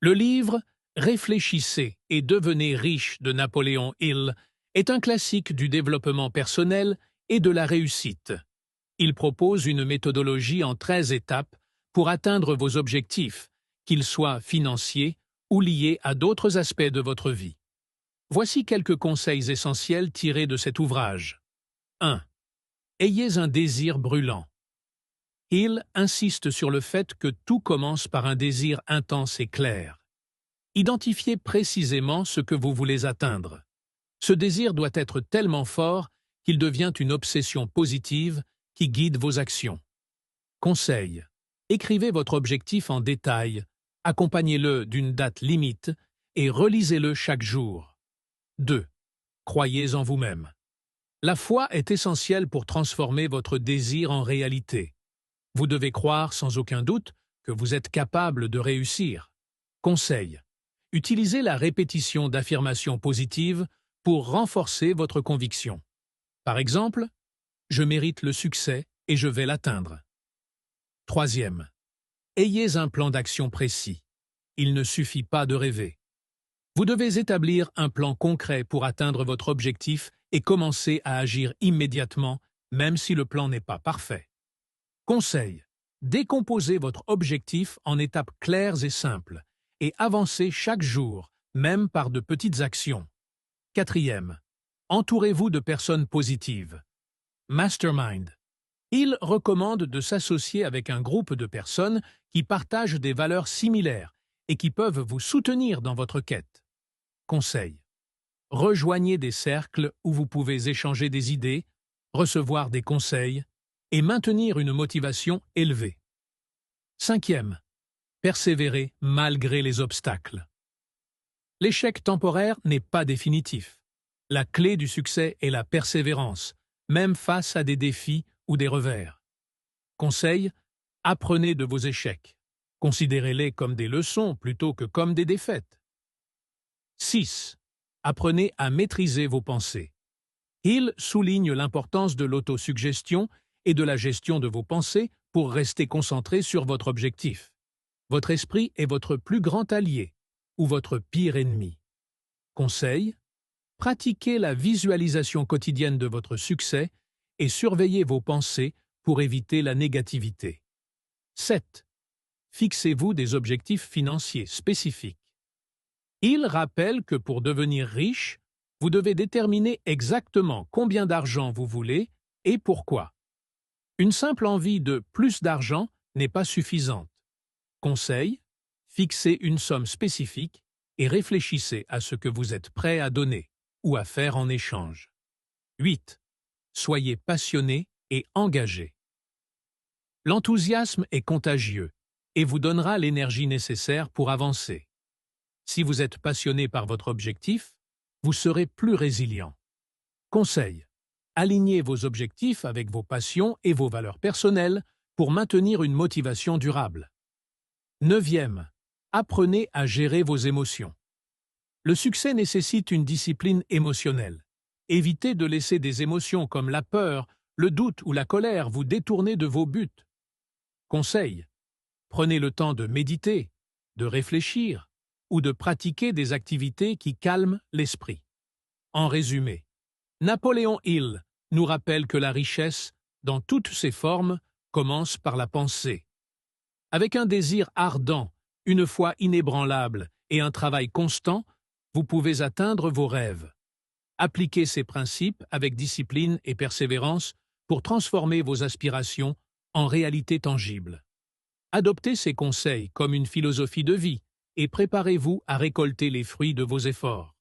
Le livre « Réfléchissez et devenez riche » de Napoléon Hill est un classique du développement personnel et de la réussite. Il propose une méthodologie en 13 étapes pour atteindre vos objectifs, qu'ils soient financiers ou liés à d'autres aspects de votre vie. Voici quelques conseils essentiels tirés de cet ouvrage. 1. Ayez un désir brûlant. Hill insiste sur le fait que tout commence par un désir intense et clair. Identifiez précisément ce que vous voulez atteindre. Ce désir doit être tellement fort qu'il devient une obsession positive qui guide vos actions. Conseil. Écrivez votre objectif en détail, accompagnez-le d'une date limite et relisez-le chaque jour. 2. Croyez en vous-même. La foi est essentielle pour transformer votre désir en réalité. Vous devez croire sans aucun doute que vous êtes capable de réussir. Conseil. Utilisez la répétition d'affirmations positives pour renforcer votre conviction. Par exemple, « Je mérite le succès et je vais l'atteindre ». 3. Ayez un plan d'action précis. Il ne suffit pas de rêver. Vous devez établir un plan concret pour atteindre votre objectif et commencer à agir immédiatement, même si le plan n'est pas parfait. Conseil. Décomposez votre objectif en étapes claires et simples et avancez chaque jour, même par de petites actions. 4. Entourez-vous de personnes positives. Mastermind. Il recommande de s'associer avec un groupe de personnes qui partagent des valeurs similaires et qui peuvent vous soutenir dans votre quête. Conseil. Rejoignez des cercles où vous pouvez échanger des idées, recevoir des conseils et maintenir une motivation élevée. 5. Persévérez malgré les obstacles. L'échec temporaire n'est pas définitif. La clé du succès est la persévérance, même face à des défis ou des revers. Conseil, apprenez de vos échecs. Considérez-les comme des leçons plutôt que comme des défaites. 6. Apprenez à maîtriser vos pensées. Hill souligne l'importance de l'autosuggestion et de la gestion de vos pensées pour rester concentré sur votre objectif. Votre esprit est votre plus grand allié ou votre pire ennemi. Conseil, pratiquez la visualisation quotidienne de votre succès et surveillez vos pensées pour éviter la négativité. 7. Fixez-vous des objectifs financiers spécifiques. Il rappelle que pour devenir riche, vous devez déterminer exactement combien d'argent vous voulez et pourquoi. Une simple envie de plus d'argent n'est pas suffisante. Conseil, fixez une somme spécifique et réfléchissez à ce que vous êtes prêt à donner ou à faire en échange. 8. Soyez passionné et engagé. L'enthousiasme est contagieux et vous donnera l'énergie nécessaire pour avancer. Si vous êtes passionné par votre objectif, vous serez plus résilient. Conseil. Alignez vos objectifs avec vos passions et vos valeurs personnelles pour maintenir une motivation durable. 9. Apprenez à gérer vos émotions. Le succès nécessite une discipline émotionnelle. Évitez de laisser des émotions comme la peur, le doute ou la colère vous détourner de vos buts. Conseil. Prenez le temps de méditer, de réfléchir ou de pratiquer des activités qui calment l'esprit. En résumé, Napoléon Hill nous rappelle que la richesse, dans toutes ses formes, commence par la pensée. Avec un désir ardent, une foi inébranlable et un travail constant, vous pouvez atteindre vos rêves. Appliquez ces principes avec discipline et persévérance pour transformer vos aspirations en réalité tangible. Adoptez ces conseils comme une philosophie de vie et préparez-vous à récolter les fruits de vos efforts.